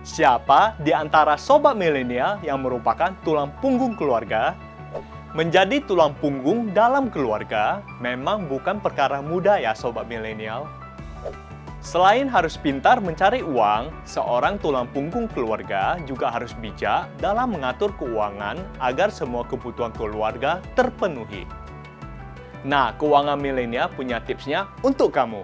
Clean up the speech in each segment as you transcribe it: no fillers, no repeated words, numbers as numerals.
Siapa di antara sobat milenial yang merupakan tulang punggung keluarga? Menjadi tulang punggung dalam keluarga memang bukan perkara mudah ya sobat milenial. Selain harus pintar mencari uang, seorang tulang punggung keluarga juga harus bijak dalam mengatur keuangan agar semua kebutuhan keluarga terpenuhi. Nah, keuangan milenial punya tipsnya untuk kamu.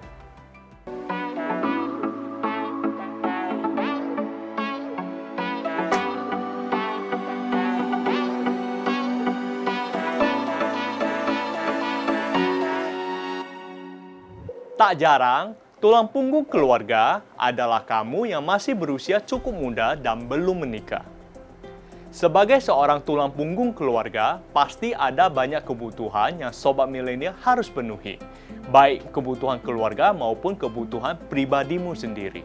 Tak jarang, tulang punggung keluarga adalah kamu yang masih berusia cukup muda dan belum menikah. Sebagai seorang tulang punggung keluarga, pasti ada banyak kebutuhan yang sobat milenial harus penuhi, baik kebutuhan keluarga maupun kebutuhan pribadimu sendiri.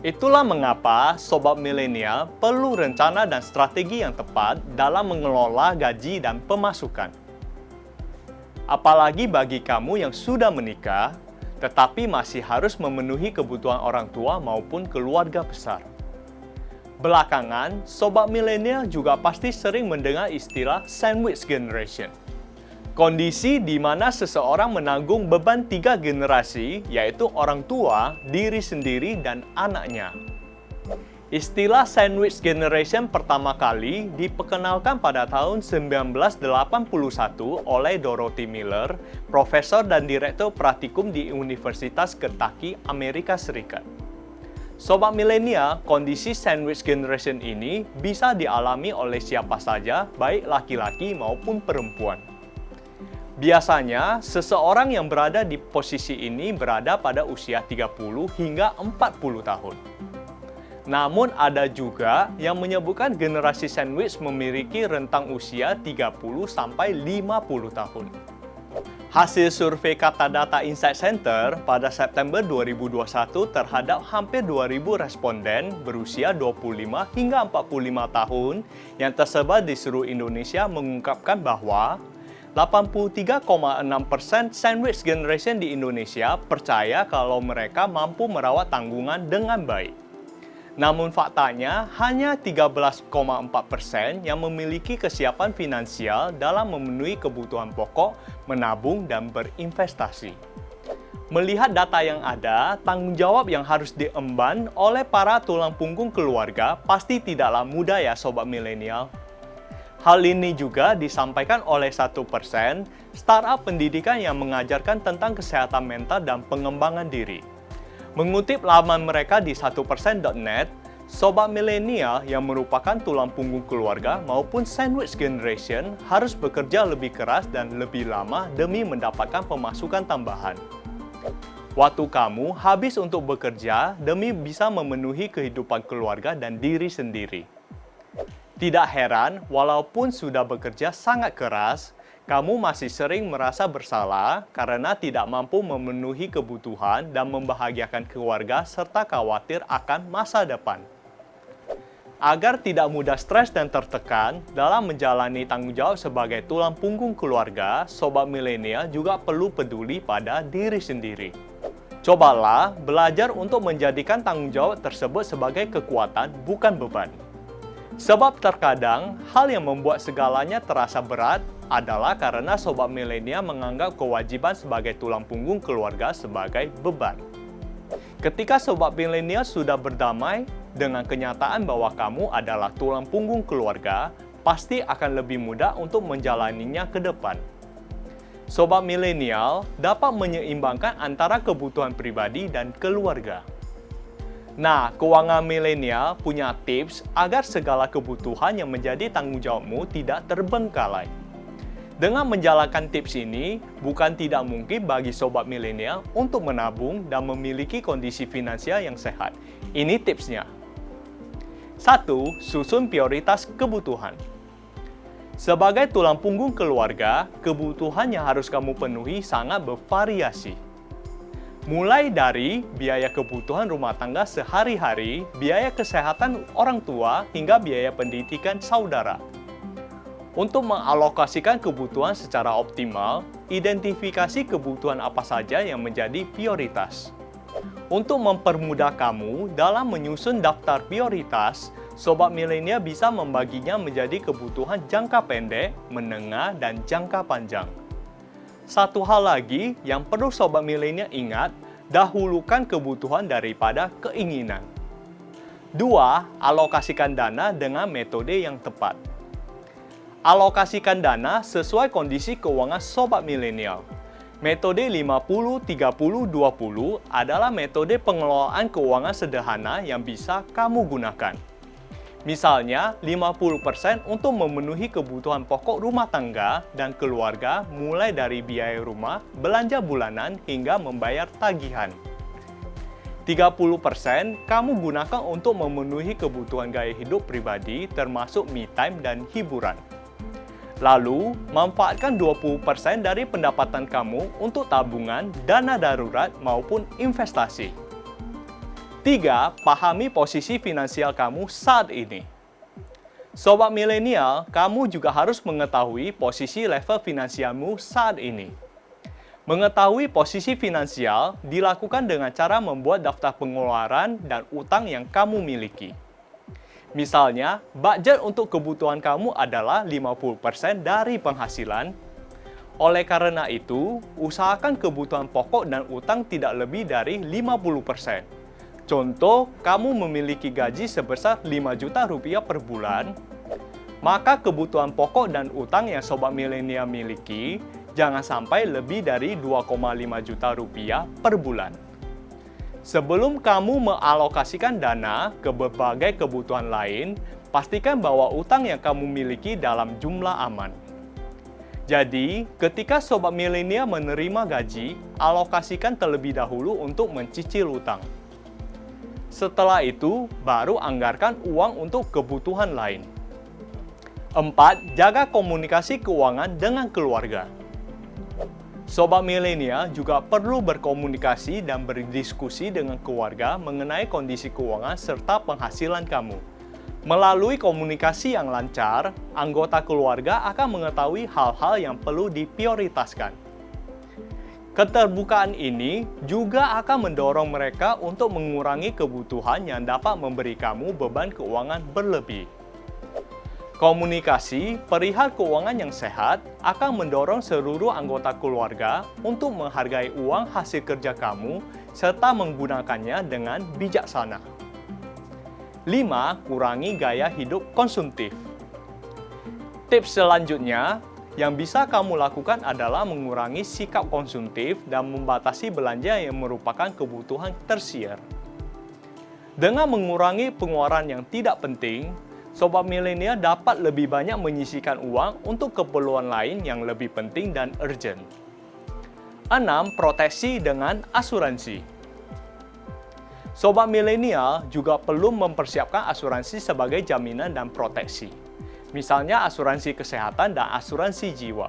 Itulah mengapa sobat milenial perlu rencana dan strategi yang tepat dalam mengelola gaji dan pemasukan. Apalagi bagi kamu yang sudah menikah, tetapi masih harus memenuhi kebutuhan orang tua maupun keluarga besar. Belakangan, sobat milenial juga pasti sering mendengar istilah sandwich generation. Kondisi di mana seseorang menanggung beban 3 generasi, yaitu orang tua, diri sendiri, dan anaknya. Istilah sandwich generation pertama kali diperkenalkan pada tahun 1981 oleh Dorothy Miller, profesor dan direktur praktikum di Universitas Kentucky, Amerika Serikat. Sobat milenial, kondisi sandwich generation ini bisa dialami oleh siapa saja, baik laki-laki maupun perempuan. Biasanya, seseorang yang berada di posisi ini berada pada usia 30 hingga 40 tahun. Namun ada juga yang menyebutkan generasi sandwich memiliki rentang usia 30 sampai 50 tahun. Hasil survei Kata Data Insight Center pada September 2021 terhadap hampir 2.000 responden berusia 25 hingga 45 tahun yang tersebar di seluruh Indonesia mengungkapkan bahwa 83,6% sandwich generation di Indonesia percaya kalau mereka mampu merawat tanggungan dengan baik. Namun faktanya, hanya 13,4% yang memiliki kesiapan finansial dalam memenuhi kebutuhan pokok, menabung, dan berinvestasi. Melihat data yang ada, tanggung jawab yang harus diemban oleh para tulang punggung keluarga pasti tidaklah mudah ya sobat milenial. Hal ini juga disampaikan oleh 1% startup pendidikan yang mengajarkan tentang kesehatan mental dan pengembangan diri. Mengutip laman mereka di 1%.net, sobat milenial yang merupakan tulang punggung keluarga maupun sandwich generation harus bekerja lebih keras dan lebih lama demi mendapatkan pemasukan tambahan. Waktu kamu habis untuk bekerja demi bisa memenuhi kehidupan keluarga dan diri sendiri. Tidak heran, walaupun sudah bekerja sangat keras, kamu masih sering merasa bersalah karena tidak mampu memenuhi kebutuhan dan membahagiakan keluarga serta khawatir akan masa depan. Agar tidak mudah stres dan tertekan dalam menjalani tanggung jawab sebagai tulang punggung keluarga, sobat milenial juga perlu peduli pada diri sendiri. Cobalah belajar untuk menjadikan tanggung jawab tersebut sebagai kekuatan, bukan beban. Sebab terkadang, hal yang membuat segalanya terasa berat adalah karena sobat milenial menganggap kewajiban sebagai tulang punggung keluarga sebagai beban. Ketika sobat milenial sudah berdamai dengan kenyataan bahwa kamu adalah tulang punggung keluarga, pasti akan lebih mudah untuk menjalaninya ke depan. Sobat milenial dapat menyeimbangkan antara kebutuhan pribadi dan keluarga. Nah, keuangan milenial punya tips agar segala kebutuhan yang menjadi tanggung jawabmu tidak terbengkalai. Dengan menjalankan tips ini, bukan tidak mungkin bagi sobat milenial untuk menabung dan memiliki kondisi finansial yang sehat. Ini tipsnya. 1. Susun prioritas kebutuhan. Sebagai tulang punggung keluarga, kebutuhan yang harus kamu penuhi sangat bervariasi. Mulai dari biaya kebutuhan rumah tangga sehari-hari, biaya kesehatan orang tua, hingga biaya pendidikan saudara. Untuk mengalokasikan kebutuhan secara optimal, identifikasi kebutuhan apa saja yang menjadi prioritas. Untuk mempermudah kamu dalam menyusun daftar prioritas, Sobat Milenial bisa membaginya menjadi kebutuhan jangka pendek, menengah, dan jangka panjang. Satu hal lagi yang perlu Sobat Milenial ingat, dahulukan kebutuhan daripada keinginan. 2. Alokasikan dana dengan metode yang tepat. Alokasikan dana sesuai kondisi keuangan Sobat Milenial. Metode 50-30-20 adalah metode pengelolaan keuangan sederhana yang bisa kamu gunakan. Misalnya, 50% untuk memenuhi kebutuhan pokok rumah tangga dan keluarga mulai dari biaya rumah, belanja bulanan, hingga membayar tagihan. 30% kamu gunakan untuk memenuhi kebutuhan gaya hidup pribadi termasuk me time dan hiburan. Lalu, manfaatkan 20% dari pendapatan kamu untuk tabungan, dana darurat, maupun investasi. 3. Pahami posisi finansial kamu saat ini. Sobat Milenial, kamu juga harus mengetahui posisi level finansialmu saat ini. Mengetahui posisi finansial dilakukan dengan cara membuat daftar pengeluaran dan utang yang kamu miliki. Misalnya, budget untuk kebutuhan kamu adalah 50% dari penghasilan. Oleh karena itu, usahakan kebutuhan pokok dan utang tidak lebih dari 50%. Contoh, kamu memiliki gaji sebesar 5 juta rupiah per bulan, maka kebutuhan pokok dan utang yang Sobat Milenial miliki jangan sampai lebih dari 2,5 juta rupiah per bulan. Sebelum kamu mengalokasikan dana ke berbagai kebutuhan lain, pastikan bahwa utang yang kamu miliki dalam jumlah aman. Jadi, ketika Sobat Milenial menerima gaji, alokasikan terlebih dahulu untuk mencicil utang. Setelah itu, baru anggarkan uang untuk kebutuhan lain. 4. Jaga komunikasi keuangan dengan keluarga. Sobat Milenial juga perlu berkomunikasi dan berdiskusi dengan keluarga mengenai kondisi keuangan serta penghasilan kamu. Melalui komunikasi yang lancar, anggota keluarga akan mengetahui hal-hal yang perlu diprioritaskan. Keterbukaan ini juga akan mendorong mereka untuk mengurangi kebutuhan yang dapat memberi kamu beban keuangan berlebih. Komunikasi perihal keuangan yang sehat akan mendorong seluruh anggota keluarga untuk menghargai uang hasil kerja kamu serta menggunakannya dengan bijaksana. 5. Kurangi gaya hidup konsumtif. Tips selanjutnya yang bisa kamu lakukan adalah mengurangi sikap konsumtif dan membatasi belanja yang merupakan kebutuhan tersier. Dengan mengurangi pengeluaran yang tidak penting, Sobat Milenial dapat lebih banyak menyisihkan uang untuk keperluan lain yang lebih penting dan urgent. 6. Proteksi dengan asuransi. Sobat Milenial juga perlu mempersiapkan asuransi sebagai jaminan dan proteksi. Misalnya asuransi kesehatan dan asuransi jiwa.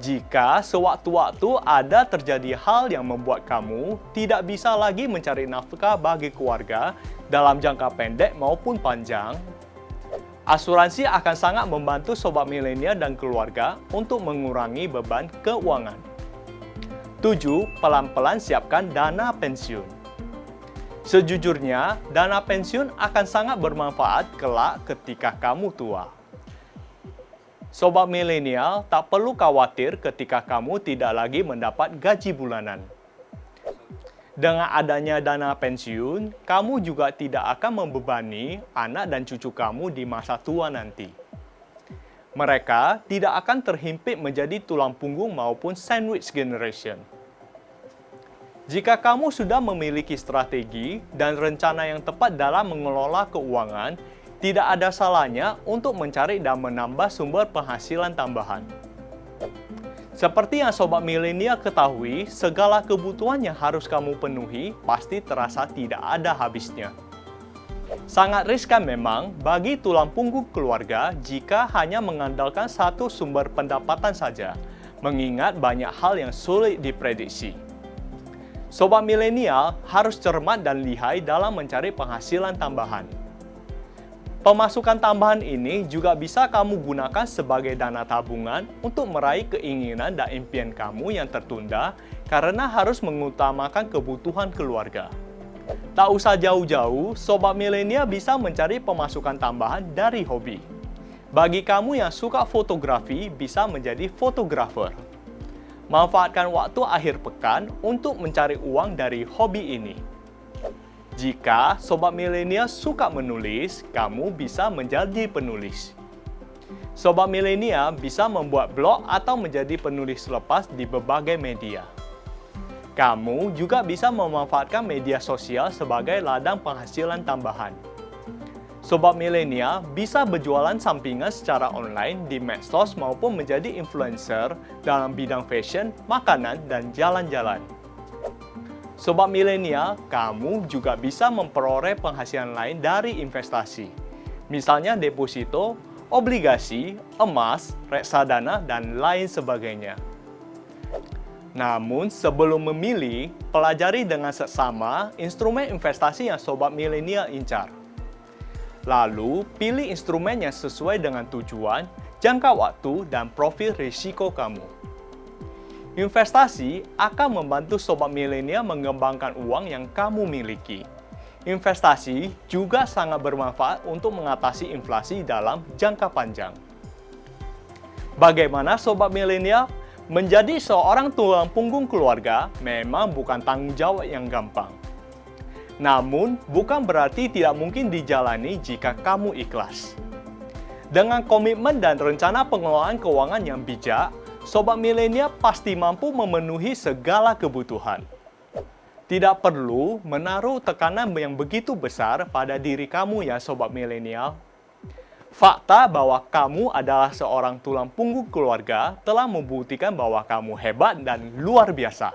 Jika sewaktu-waktu ada terjadi hal yang membuat kamu tidak bisa lagi mencari nafkah bagi keluarga dalam jangka pendek maupun panjang, asuransi akan sangat membantu Sobat Milenial dan keluarga untuk mengurangi beban keuangan. 7. Pelan-pelan siapkan dana pensiun. Sejujurnya, dana pensiun akan sangat bermanfaat kelak ketika kamu tua. Sobat Milenial tak perlu khawatir ketika kamu tidak lagi mendapat gaji bulanan. Dengan adanya dana pensiun, kamu juga tidak akan membebani anak dan cucu kamu di masa tua nanti. Mereka tidak akan terhimpit menjadi tulang punggung maupun sandwich generation. Jika kamu sudah memiliki strategi dan rencana yang tepat dalam mengelola keuangan, tidak ada salahnya untuk mencari dan menambah sumber penghasilan tambahan. Seperti yang Sobat Milenial ketahui, segala kebutuhan yang harus kamu penuhi pasti terasa tidak ada habisnya. Sangat riskan memang bagi tulang punggung keluarga jika hanya mengandalkan satu sumber pendapatan saja, mengingat banyak hal yang sulit diprediksi. Sobat Milenial harus cermat dan lihai dalam mencari penghasilan tambahan. Pemasukan tambahan ini juga bisa kamu gunakan sebagai dana tabungan untuk meraih keinginan dan impian kamu yang tertunda karena harus mengutamakan kebutuhan keluarga. Tak usah jauh-jauh, sobat milenial bisa mencari pemasukan tambahan dari hobi. Bagi kamu yang suka fotografi, bisa menjadi fotografer. Manfaatkan waktu akhir pekan untuk mencari uang dari hobi ini. Jika sobat milenial suka menulis, kamu bisa menjadi penulis. Sobat milenial bisa membuat blog atau menjadi penulis lepas di berbagai media. Kamu juga bisa memanfaatkan media sosial sebagai ladang penghasilan tambahan. Sobat milenial bisa berjualan sampingan secara online di medsos maupun menjadi influencer dalam bidang fashion, makanan, dan jalan-jalan. Sobat milenial, kamu juga bisa memperoleh penghasilan lain dari investasi. Misalnya deposito, obligasi, emas, reksadana, dan lain sebagainya. Namun, sebelum memilih, pelajari dengan seksama instrumen investasi yang sobat milenial incar. Lalu, pilih instrumen yang sesuai dengan tujuan, jangka waktu, dan profil risiko kamu. Investasi akan membantu sobat milenial mengembangkan uang yang kamu miliki. Investasi juga sangat bermanfaat untuk mengatasi inflasi dalam jangka panjang. Bagaimana sobat milenial? Menjadi seorang tulang punggung keluarga memang bukan tanggung jawab yang gampang. Namun, bukan berarti tidak mungkin dijalani jika kamu ikhlas. Dengan komitmen dan rencana pengelolaan keuangan yang bijak, sobat milenial pasti mampu memenuhi segala kebutuhan. Tidak perlu menaruh tekanan yang begitu besar pada diri kamu ya sobat milenial. Fakta bahwa kamu adalah seorang tulang punggung keluarga telah membuktikan bahwa kamu hebat dan luar biasa.